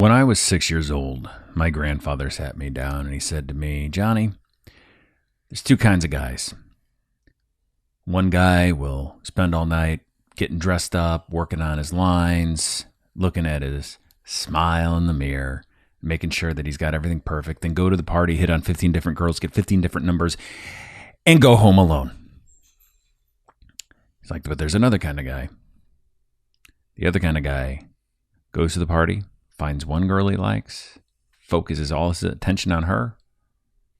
When I was 6 years old, my grandfather sat me down and he said to me, Johnny, there's two kinds of guys. One guy will spend all night getting dressed up, working on his lines, looking at his smile in the mirror, making sure that he's got everything perfect, then go to the party, hit on 15 different girls, get 15 different numbers, and go home alone. He's like, but there's another kind of guy. The other kind of guy goes to the party, finds one girl he likes, focuses all his attention on her,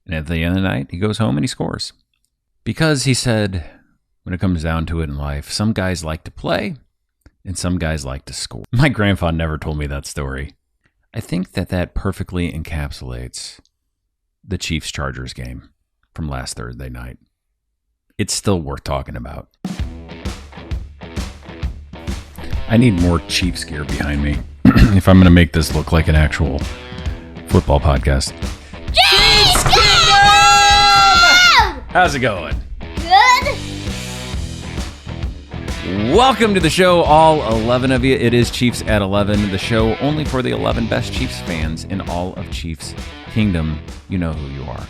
and at the end of the night, he goes home and he scores. Because he said, when it comes down to it in life, some guys like to play and some guys like to score. My grandpa never told me that story. I think that perfectly encapsulates the Chiefs-Chargers game from last Thursday night. It's still worth talking about. I need more Chiefs gear behind me if I'm going to make this look like an actual football podcast. Chiefs Kingdom! How's it going? Good. Welcome to the show, all 11 of you. It is Chiefs at 11, the show only for the 11 best Chiefs fans in all of Chiefs Kingdom. You know who you are.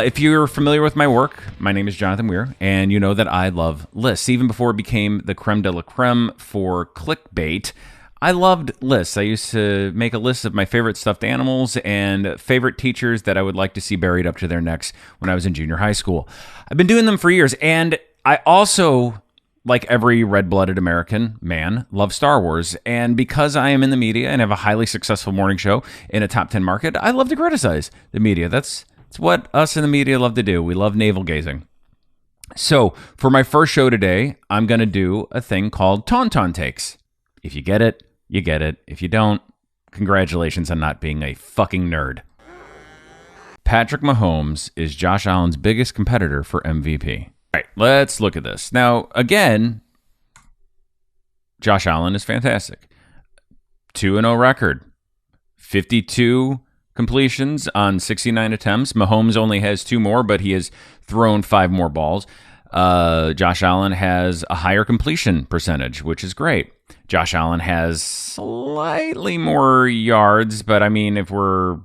If you're familiar with my work, my name is Jonathan Weir, and you know that I love lists. Even before it became the creme de la creme for clickbait, I loved lists. I used to make a list of my favorite stuffed animals and favorite teachers that I would like to see buried up to their necks when I was in junior high school. I've been doing them for years, and I also, like every red-blooded American man, love Star Wars. And because I am in the media and have a highly successful morning show in a top 10 market, I love to criticize the media. That's what us in the media love to do. We love navel-gazing. So for my first show today, I'm going to do a thing called Tauntaun Takes. If you get it, you get it. If you don't, congratulations on not being a fucking nerd. Patrick Mahomes is Josh Allen's biggest competitor for MVP. All right, let's look at this. Now, again, Josh Allen is fantastic. 2-0 record. 52 completions on 69 attempts. Mahomes only has 2 more, but he has thrown 5 more balls. Josh Allen has a higher completion percentage, which is great. Josh Allen has slightly more yards, but I mean, if we're,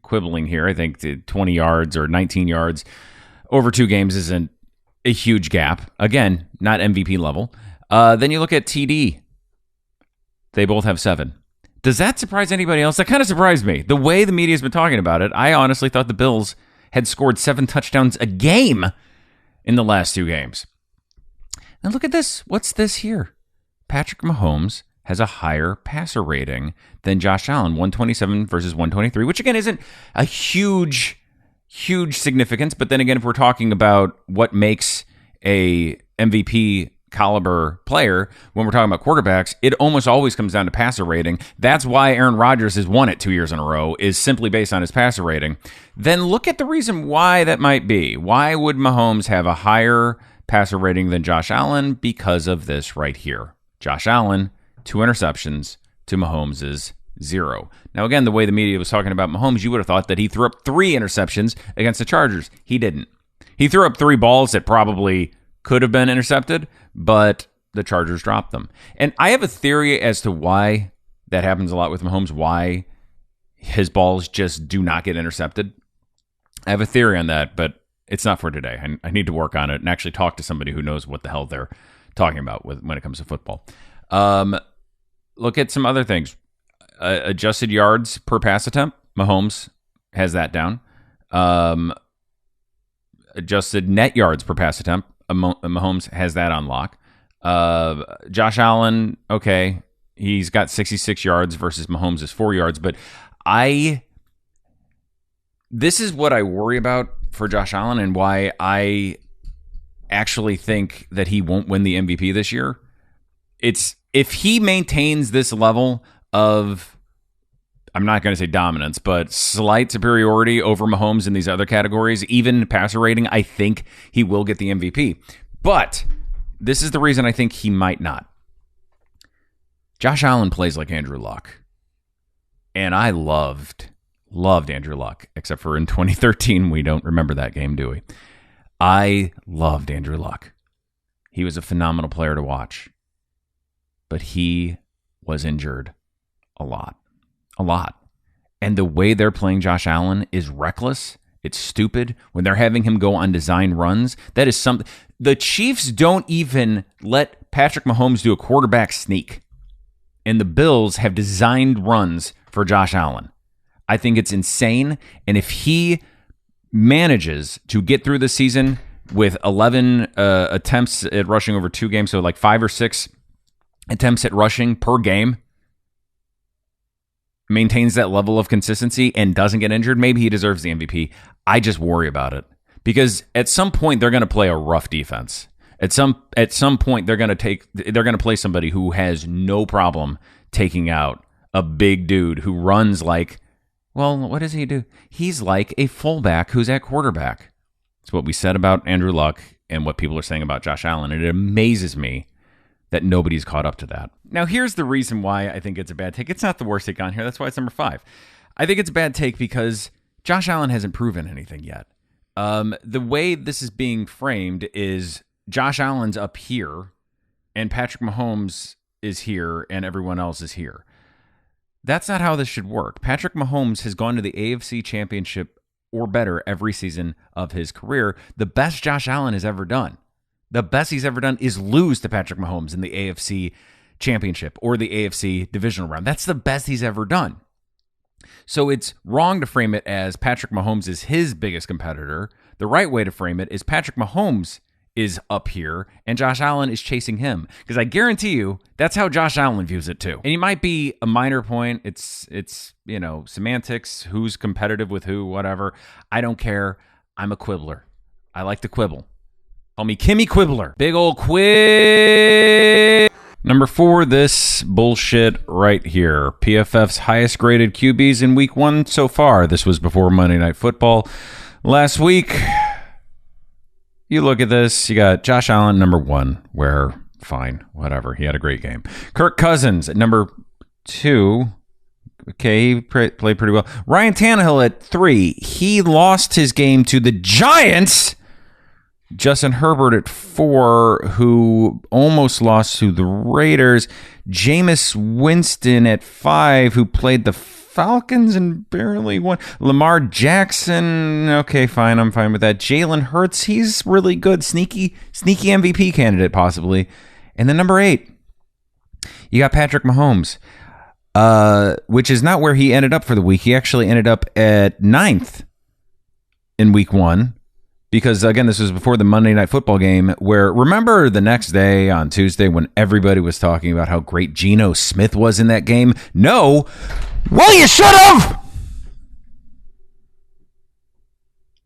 quibbling here, I think 20 yards or 19 yards over 2 games isn't a huge gap. Again, not MVP level. Then you look at TD. They both have 7. Does that surprise anybody else? That kind of surprised me. The way the media's been talking about it, I honestly thought the Bills had scored 7 touchdowns a game in the last 2 games. Now look at this. What's this here? Patrick Mahomes has a higher passer rating than Josh Allen, 127 versus 123, which again isn't a huge significance. But then again, if we're talking about what makes a MVP caliber player, when we're talking about quarterbacks, it almost always comes down to passer rating. That's why Aaron Rodgers has won it 2 years in a row, is simply based on his passer rating. Then look at the reason why that might be. Why would Mahomes have a higher passer rating than Josh Allen? Because of this right here. Josh Allen, 2 interceptions to Mahomes' 0. Now again, the way the media was talking about Mahomes, you would have thought that he threw up 3 interceptions against the Chargers. He didn't. He threw up 3 balls that probably could have been intercepted, but the Chargers dropped them. And I have a theory as to why that happens a lot with Mahomes, why his balls just do not get intercepted. I have a theory on that, but it's not for today. I need to work on it and actually talk to somebody who knows what the hell they're talking about when it comes to football. Look at some other things. Adjusted yards per pass attempt, Mahomes has that down. Adjusted net yards per pass attempt, Mahomes has that on lock. Josh Allen, okay, he's got 66 yards versus Mahomes is 4 yards, but this is what I worry about for Josh Allen and why I actually think that he won't win the MVP this year. It's if he maintains this level of, I'm not going to say dominance, but slight superiority over Mahomes in these other categories, even passer rating, I think he will get the MVP. But this is the reason I think he might not. Josh Allen plays like Andrew Luck. And I loved Andrew Luck, except for in 2013. We don't remember that game, do we? I loved Andrew Luck. He was a phenomenal player to watch. But he was injured a lot. a lot. And the way they're playing Josh Allen is reckless. It's stupid. When they're having him go on design runs, that is something. The Chiefs don't even let Patrick Mahomes do a quarterback sneak. And the Bills have designed runs for Josh Allen. I think it's insane. And if he manages to get through the season with 11 attempts at rushing over 2 games, so like 5 or 6 attempts at rushing per game, maintains that level of consistency and doesn't get injured, maybe he deserves the MVP. I just worry about it because at some point they're going to play a rough defense. At some point they're going to play somebody who has no problem taking out a big dude who runs like, well, what does he do? He's like a fullback who's at quarterback. It's what we said about Andrew Luck and what people are saying about Josh Allen. And it amazes me that nobody's caught up to that. Now, here's the reason why I think it's a bad take. It's not the worst take on here. That's why it's number 5. I think it's a bad take because Josh Allen hasn't proven anything yet. The way this is being framed is Josh Allen's up here and Patrick Mahomes is here and everyone else is here. That's not how this should work. Patrick Mahomes has gone to the AFC Championship or better every season of his career. The best Josh Allen has ever done. The best he's ever done is lose to Patrick Mahomes in the AFC Championship or the AFC Divisional Round. That's the best he's ever done. So it's wrong to frame it as Patrick Mahomes is his biggest competitor. The right way to frame it is Patrick Mahomes is up here and Josh Allen is chasing him. Because I guarantee you that's how Josh Allen views it too. And it might be a minor point. It's semantics, who's competitive with who, whatever. I don't care. I'm a quibbler. I like to quibble. Call me Kimmy Quibbler. Big old quib. Number 4, this bullshit right here. PFF's highest graded QBs in week 1 so far. This was before Monday Night Football last week. You look at this, you got Josh Allen, number 1, where, fine, whatever. He had a great game. Kirk Cousins at number 2. Okay, he played pretty well. Ryan Tannehill at 3. He lost his game to the Giants. Justin Herbert at 4, who almost lost to the Raiders. Jameis Winston at 5, who played the Falcons and barely won. Lamar Jackson, okay, fine, I'm fine with that. Jalen Hurts, he's really good. Sneaky MVP candidate, possibly. And then number 8, you got Patrick Mahomes, which is not where he ended up for the week. He actually ended up at 9th in week 1. Because, again, this was before the Monday Night Football game where, remember the next day on Tuesday when everybody was talking about how great Geno Smith was in that game? No. Well, you should have!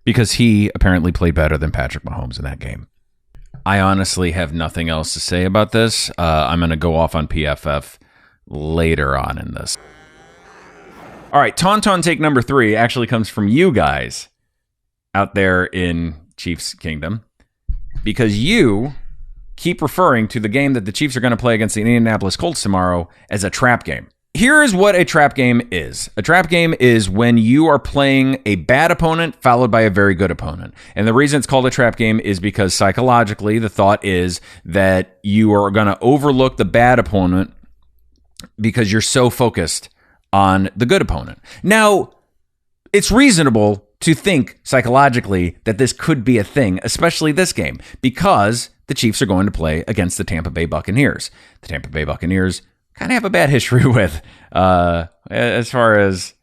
Because he apparently played better than Patrick Mahomes in that game. I honestly have nothing else to say about this. I'm going to go off on PFF later on in this. All right, Tauntaun take number 3 actually comes from you guys out there in Chiefs Kingdom, because you keep referring to the game that the Chiefs are going to play against the Indianapolis Colts tomorrow as a trap game. Here is what a trap game is. A trap game is when you are playing a bad opponent followed by a very good opponent. And the reason it's called a trap game is because psychologically the thought is that you are going to overlook the bad opponent because you're so focused on the good opponent. Now, it's reasonable to think psychologically that this could be a thing, especially this game, because the Chiefs are going to play against the Tampa Bay Buccaneers. The Tampa Bay Buccaneers kind of have a bad history with, as far as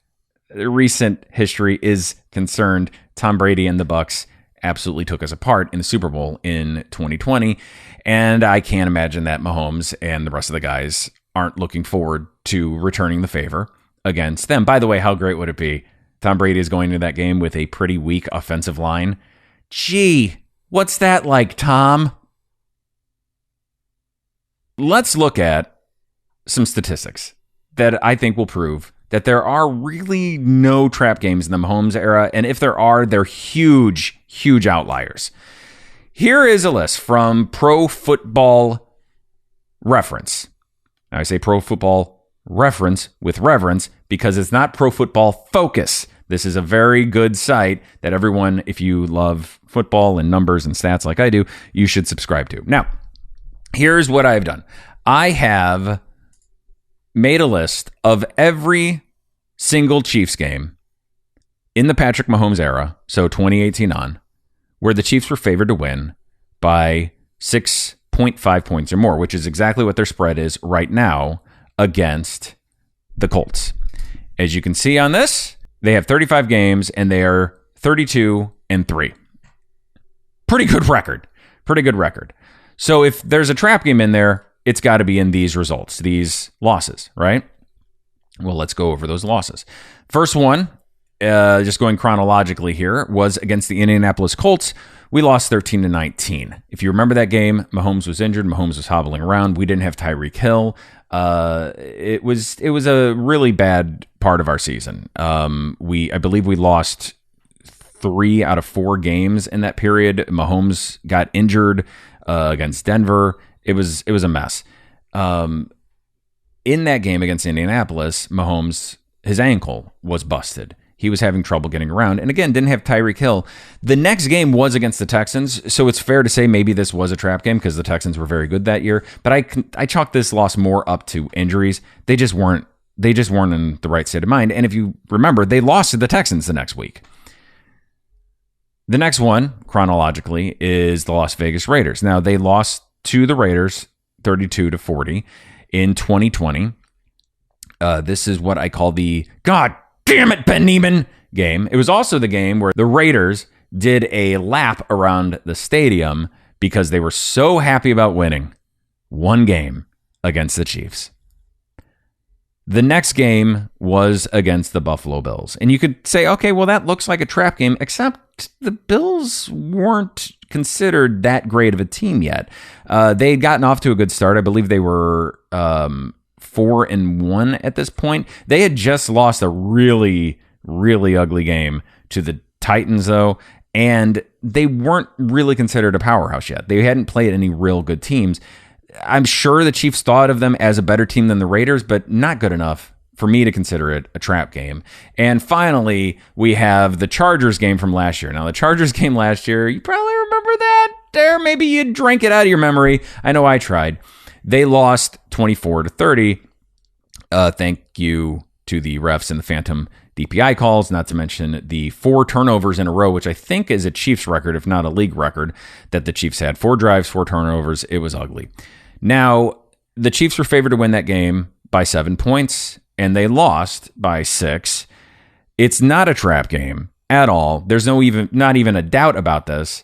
recent history is concerned. Tom Brady and the Bucs absolutely took us apart in the Super Bowl in 2020, and I can't imagine that Mahomes and the rest of the guys aren't looking forward to returning the favor against them. By the way, how great would it be? Tom Brady is going into that game with a pretty weak offensive line. Gee, what's that like, Tom? Let's look at some statistics that I think will prove that there are really no trap games in the Mahomes era. And if there are, they're huge, huge outliers. Here is a list from Pro Football Reference. Now, I say Pro Football Reference with reverence because it's not Pro Football Focus. This is a very good site that everyone, if you love football and numbers and stats like I do, you should subscribe to. Now, here's what I've done. I have made a list of every single Chiefs game in the Patrick Mahomes era, so 2018 on, where the Chiefs were favored to win by 6.5 points or more, which is exactly what their spread is right now against the Colts. As you can see on this, they have 35 games and they are 32-3. Pretty good record. Pretty good record. So if there's a trap game in there, it's got to be in these results, these losses, right? Well, let's go over those losses. First one, just going chronologically here, was against the Indianapolis Colts. We lost 13-19. If you remember that game, Mahomes was injured. Mahomes was hobbling around. We didn't have Tyreek Hill. It was a really bad part of our season. I believe we lost 3 out of 4 games in that period. Mahomes got injured against Denver. It was a mess. In that game against Indianapolis, Mahomes, his ankle was busted. He was having trouble getting around. And again, didn't have Tyreek Hill. The next game was against the Texans, so it's fair to say maybe this was a trap game because the Texans were very good that year. But I chalk this loss more up to injuries. They just weren't in the right state of mind. And if you remember, they lost to the Texans the next week. The next one, chronologically, is the Las Vegas Raiders. Now, they lost to the Raiders 32-40 in 2020. This is what I call the God damn it, Ben Neiman game. It was also the game where the Raiders did a lap around the stadium because they were so happy about winning one game against the Chiefs. The next game was against the Buffalo Bills. And you could say, okay, well, that looks like a trap game, except the Bills weren't considered that great of a team yet. They had gotten off to a good start. I believe they were 4-1 at this point. They had just lost a really, really ugly game to the Titans, though, and they weren't really considered a powerhouse yet. They hadn't played any real good teams. I'm sure the Chiefs thought of them as a better team than the Raiders, but not good enough for me to consider it a trap game. And finally, we have the Chargers game from last year. Now, the Chargers game last year, you probably remember that, or maybe you drank it out of your memory. I know I tried. They lost 24-30. Thank you to the refs and the phantom DPI calls, not to mention the 4 turnovers in a row, which I think is a Chiefs record, if not a league record, that the Chiefs had. 4 drives, 4 turnovers. It was ugly. Now, the Chiefs were favored to win that game by 7 points, and they lost by 6. It's not a trap game at all. There's not even a doubt about this.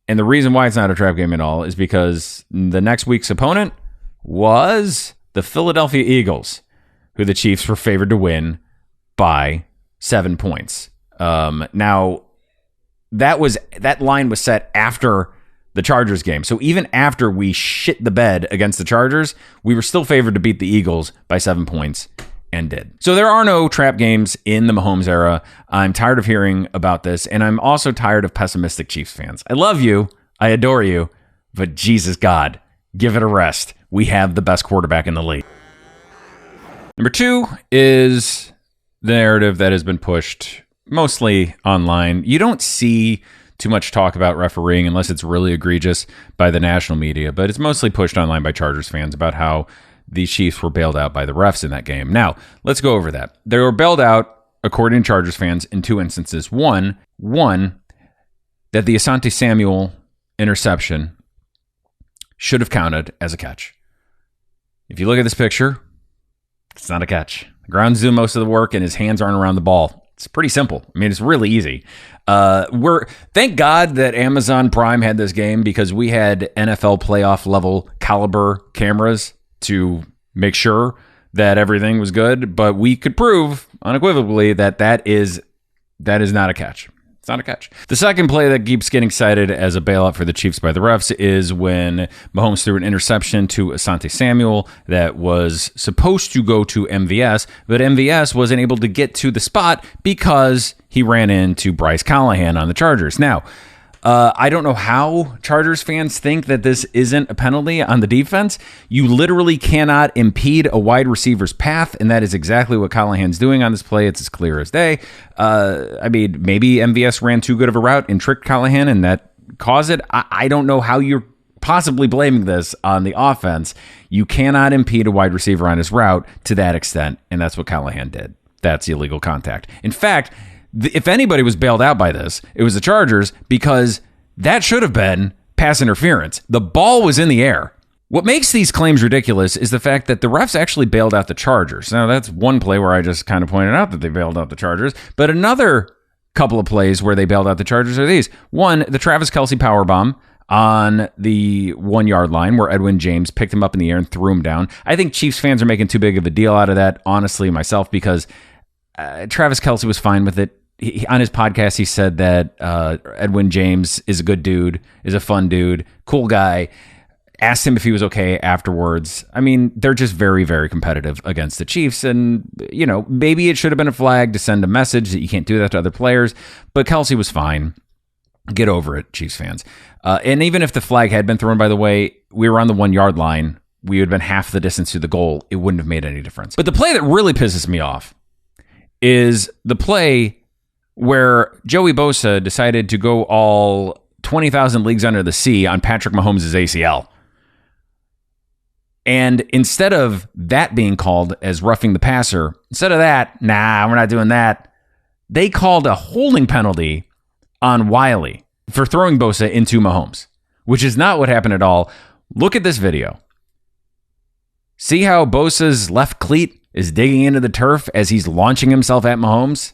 And the reason why it's not a trap game at all is because the next week's opponent was the Philadelphia Eagles, who the Chiefs were favored to win by 7 points. Now, that line was set after the Chargers game. So even after we shit the bed against the Chargers, we were still favored to beat the Eagles by 7 points and did. So there are no trap games in the Mahomes era. I'm tired of hearing about this, and I'm also tired of pessimistic Chiefs fans. I love you. I adore you. But Jesus God, give it a rest. We have the best quarterback in the league. Number 2 is the narrative that has been pushed mostly online. You don't see too much talk about refereeing unless it's really egregious by the national media, but it's mostly pushed online by Chargers fans about how the Chiefs were bailed out by the refs in that game. Now, let's go over that. They were bailed out, according to Chargers fans, in 2 instances. One, that the Asante Samuel interception should have counted as a catch. If you look at this picture, it's not a catch. The ground's doing most of the work, and his hands aren't around the ball. It's pretty simple. I mean, it's really easy. Thank God that Amazon Prime had this game, because we had NFL playoff level caliber cameras to make sure that everything was good, but we could prove unequivocally that is not a catch. It's not a catch. The second play that keeps getting cited as a bailout for the Chiefs by the refs is when Mahomes threw an interception to Asante Samuel that was supposed to go to MVS, but MVS wasn't able to get to the spot because he ran into Bryce Callahan on the Chargers. Now, I don't know how Chargers fans think that this isn't a penalty on the defense. You literally cannot impede a wide receiver's path, and that is exactly what Callahan's doing on this play. It's as clear as day. I mean, maybe MVS ran too good of a route and tricked Callahan, and that caused it. I don't know how you're possibly blaming this on the offense. You cannot impede a wide receiver on his route to that extent, and that's what Callahan did. that's illegal contact. In fact, if anybody was bailed out by this, it was the Chargers, because that should have been pass interference. The ball was in the air. What makes these claims ridiculous is the fact that the refs actually bailed out the Chargers. Now, that's one play where I just kind of pointed out that they bailed out the Chargers, but another couple of plays where they bailed out the Chargers are these. One, the Travis Kelce powerbomb on the 1 yard line where Edwin James picked him up in the air and threw him down. I think Chiefs fans are making too big of a deal out of that, honestly, myself, because Travis Kelce was fine with it. On his podcast, he said that Edwin James is a good dude, is a fun dude, cool guy. Asked him if he was okay afterwards. I mean, they're just very, very competitive against the Chiefs. And, you know, maybe it should have been a flag to send a message that you can't do that to other players. But Kelce was fine. Get over it, Chiefs fans. And even if the flag had been thrown, by the way, we were on the 1 yard line. We would have been half the distance to the goal. It wouldn't have made any difference. But the play that really pisses me off is the play where Joey Bosa decided to go all 20,000 leagues under the sea on Patrick Mahomes' ACL. And instead of that being called as roughing the passer, instead of that, nah, we're not doing that, they called a holding penalty on Wiley for throwing Bosa into Mahomes, which is not what happened at all. Look at this video. See how Bosa's left cleat is digging into the turf as he's launching himself at Mahomes?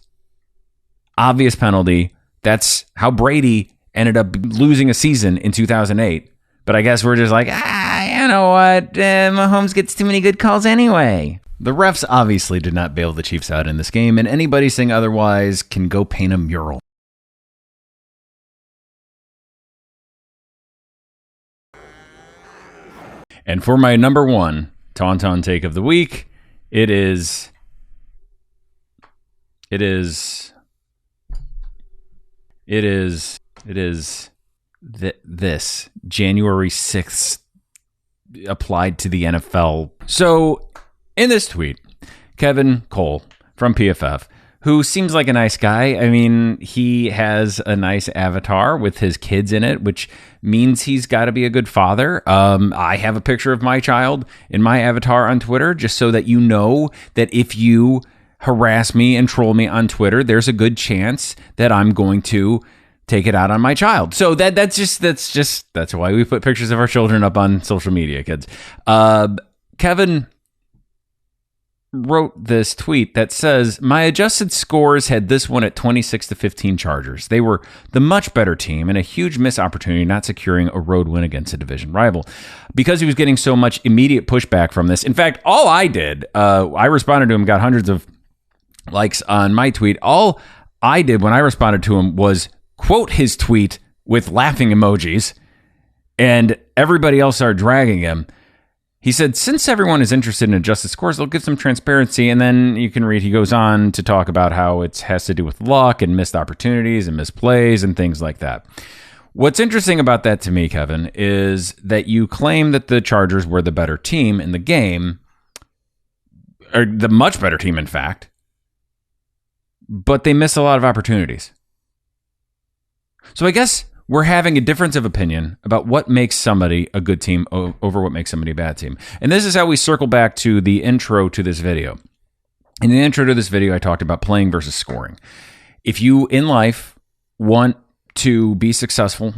Obvious penalty. That's how Brady ended up losing a season in 2008. But I guess we're just like, you know what? Mahomes gets too many good calls anyway. The refs obviously did not bail the Chiefs out in this game, and anybody saying otherwise can go paint a mural. And for my number one Tauntaun take of the week, it is this January 6th applied to the NFL. So in this tweet, Kevin Cole from PFF, who seems like a nice guy. I mean, he has a nice avatar with his kids in it, which means he's got to be a good father. I have a picture of my child in my avatar on Twitter, just so that you know that if you harass me and troll me on Twitter, there's a good chance that I'm going to take it out on my child. So that's why we put pictures of our children up on social media, kids. Kevin wrote this tweet that says, my adjusted scores had this one at 26-15 Chargers. They were the much better team and a huge missed opportunity not securing a road win against a division rival. Because he was getting so much immediate pushback from this. In fact, all I did, I responded to him, got hundreds of likes on my tweet. All I did when I responded to him was quote his tweet with laughing emojis, and everybody else started dragging him. He said, since everyone is interested in adjusted scores, they'll give some transparency. And then you can read, he goes on to talk about how it has to do with luck and missed opportunities and misplays and things like that. What's interesting about that to me, Kevin, is that you claim that the Chargers were the better team in the game, or the much better team, in fact, but they miss a lot of opportunities. So I guess we're having a difference of opinion about what makes somebody a good team over what makes somebody a bad team. And this is how we circle back to the intro to this video. In the intro to this video, I talked about playing versus scoring. If you, in life, want to be successful,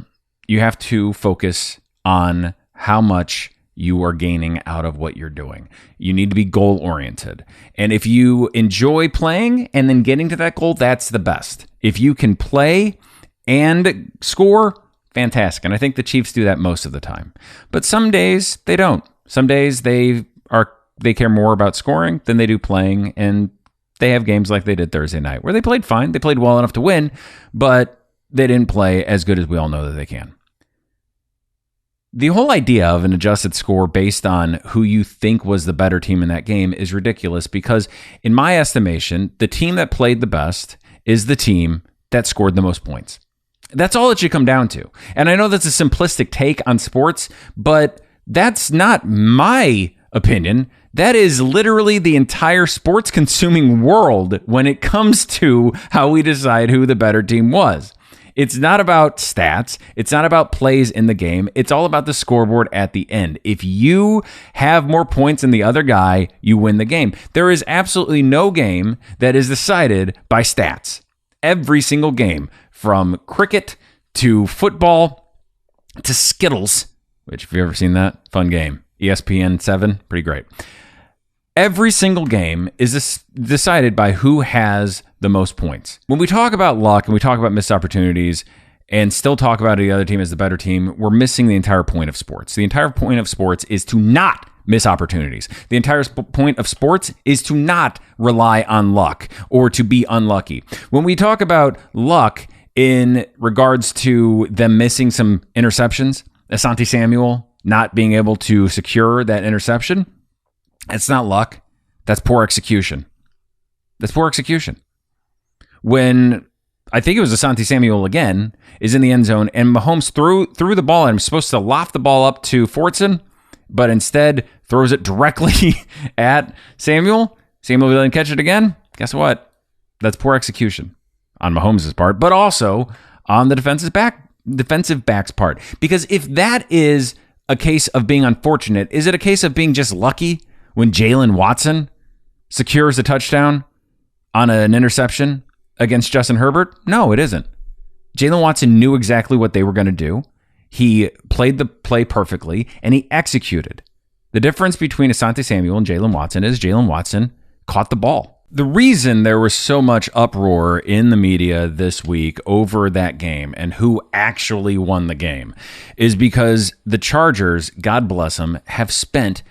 you have to focus on how much you are gaining out of what you're doing. You need to be goal-oriented. And if you enjoy playing and then getting to that goal, that's the best. If you can play and score, fantastic. And I think the Chiefs do that most of the time. But some days they don't. Some days they care more about scoring than they do playing, and they have games like they did Thursday night where they played fine. They played well enough to win, but they didn't play as good as we all know that they can. The whole idea of an adjusted score based on who you think was the better team in that game is ridiculous because, in my estimation, the team that played the best is the team that scored the most points. That's all it should come down to. And I know that's a simplistic take on sports, but that's not my opinion. That is literally the entire sports consuming world when it comes to how we decide who the better team was. It's not about stats. It's not about plays in the game. It's all about the scoreboard at the end. If you have more points than the other guy, you win the game. There is absolutely no game that is decided by stats. Every single game, from cricket to football to Skittles, which, if you've ever seen that, fun game. ESPN 7, pretty great. Every single game is decided by who has the most points. When we talk about luck and we talk about missed opportunities and still talk about the other team as the better team, we're missing the entire point of sports. The entire point of sports is to not miss opportunities. The entire point of sports is to not rely on luck or to be unlucky. When we talk about luck in regards to them missing some interceptions, Asante Samuel not being able to secure that interception, it's not luck. That's poor execution. That's poor execution. When I think it was Asante Samuel again is in the end zone and Mahomes threw the ball and was supposed to loft the ball up to Fortson, but instead throws it directly at Samuel. Samuel didn't catch it again. Guess what? That's poor execution on Mahomes' part, but also on the defensive back's part. Because if that is a case of being unfortunate, is it a case of being just lucky when Jalen Watson secures a touchdown on an interception against Justin Herbert? No, it isn't. Jalen Watson knew exactly what they were going to do. He played the play perfectly, and he executed. The difference between Asante Samuel and Jalen Watson is Jalen Watson caught the ball. The reason there was so much uproar in the media this week over that game and who actually won the game is because the Chargers, God bless them, have spent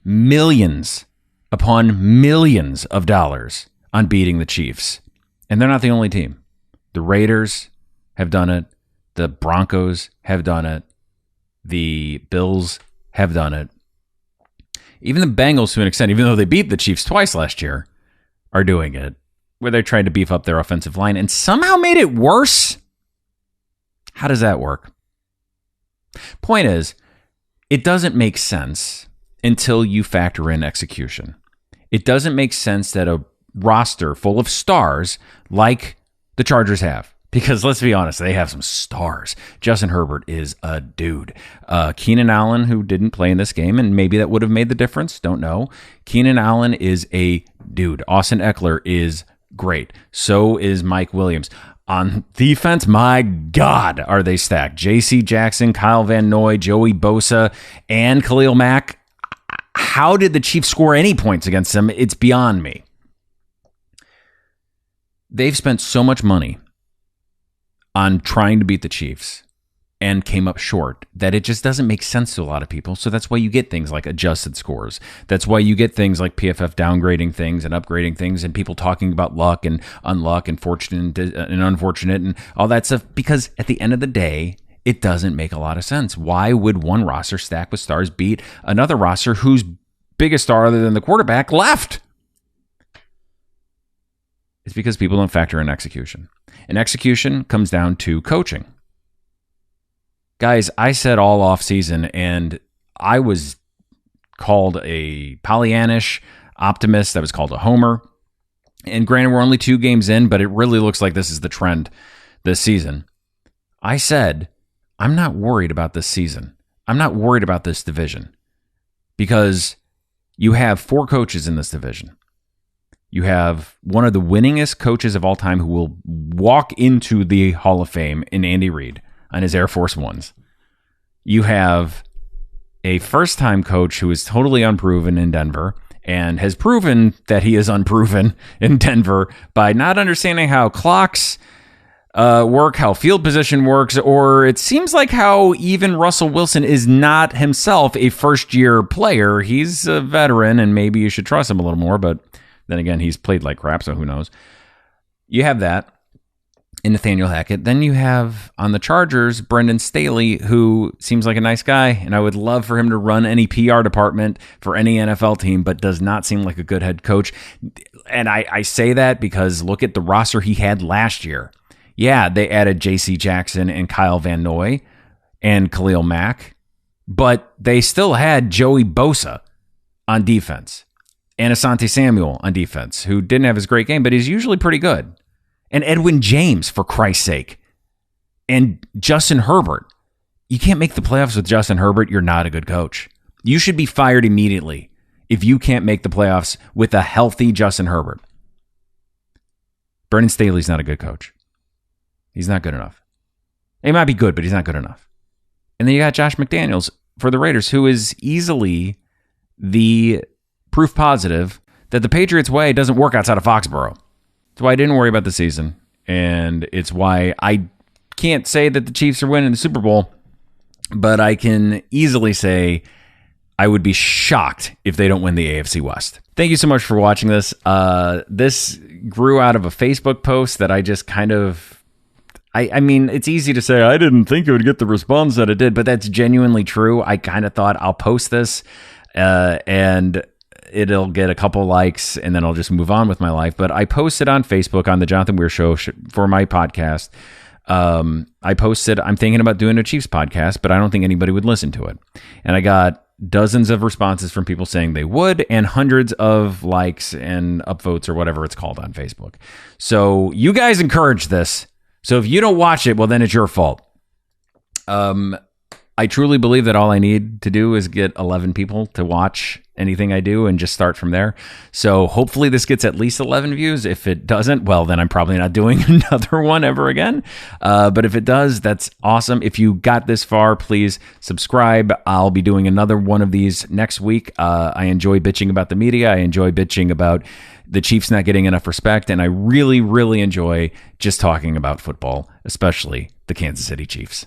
millions upon millions of dollars on beating the Chiefs. And they're not the only team. The Raiders have done it. The Broncos have done it. The Bills have done it. Even the Bengals, to an extent, even though they beat the Chiefs twice last year, are doing it, where they tried to beef up their offensive line and somehow made it worse. How does that work? Point is, it doesn't make sense until you factor in execution. It doesn't make sense that a roster full of stars like the Chargers have, because let's be honest, they have some stars. Justin Herbert is a dude. Keenan Allen, who didn't play in this game, and maybe that would have made the difference, don't know. Keenan Allen is a dude. Austin Eckler is great. So is Mike Williams. On defense, my God, are they stacked. J.C. Jackson, Kyle Van Noy, Joey Bosa, and Khalil Mack. How did the Chiefs score any points against them? It's beyond me. They've spent so much money on trying to beat the Chiefs and came up short that it just doesn't make sense to a lot of people. So that's why you get things like adjusted scores. That's why you get things like PFF downgrading things and upgrading things and people talking about luck and unluck and fortunate and unfortunate and all that stuff. Because at the end of the day, it doesn't make a lot of sense. Why would one roster stacked with stars beat another roster whose biggest star other than the quarterback left? It's because people don't factor in execution. And execution comes down to coaching. Guys, I said all off season, and I was called a Pollyannish optimist. I was called a homer. And granted, we're only 2 games in, but it really looks like this is the trend this season. I said, I'm not worried about this season. I'm not worried about this division because you have 4 coaches in this division. You have one of the winningest coaches of all time who will walk into the Hall of Fame in Andy Reid on his Air Force Ones. You have a first-time coach who is totally unproven in Denver and has proven that he is unproven in Denver by not understanding how clocks work, how field position works, or it seems like how even Russell Wilson is not himself a first-year player. He's a veteran, and maybe you should trust him a little more, but then again, he's played like crap, so who knows? You have that in Nathaniel Hackett. Then you have on the Chargers, Brendan Staley, who seems like a nice guy, and I would love for him to run any PR department for any NFL team, but does not seem like a good head coach. And I say that because look at the roster he had last year. Yeah, they added J.C. Jackson and Kyle Van Noy and Khalil Mack, but they still had Joey Bosa on defense. And Asante Samuel on defense, who didn't have his great game, but he's usually pretty good. And Edwin James, for Christ's sake. And Justin Herbert, you can't make the playoffs with Justin Herbert. You're not a good coach. You should be fired immediately if you can't make the playoffs with a healthy Justin Herbert. Brendan Staley's not a good coach. He's not good enough. He might be good, but he's not good enough. And then you got Josh McDaniels for the Raiders, who is easily the proof positive that the Patriots way doesn't work outside of Foxborough. That's why I didn't worry about the season. And it's why I can't say that the Chiefs are winning the Super Bowl, but I can easily say I would be shocked if they don't win the AFC West. Thank you so much for watching this. This grew out of a Facebook post that I just kind of... I mean, it's easy to say, I didn't think it would get the response that it did, but that's genuinely true. I kind of thought I'll post this and it'll get a couple likes and then I'll just move on with my life. But I posted on Facebook on the Jonathan Weir Show for my podcast. I posted, I'm thinking about doing a Chiefs podcast, but I don't think anybody would listen to it. And I got dozens of responses from people saying they would, and hundreds of likes and upvotes or whatever it's called on Facebook. So you guys encourage this. So if you don't watch it, well, then it's your fault. I truly believe that all I need to do is get 11 people to watch anything I do and just start from there. So hopefully this gets at least 11 views. If it doesn't, well, then I'm probably not doing another one ever again. But if it does, that's awesome. If you got this far, please subscribe. I'll be doing another one of these next week. I enjoy bitching about the media. I enjoy bitching about the Chiefs not getting enough respect. And I really, really enjoy just talking about football, especially the Kansas City Chiefs.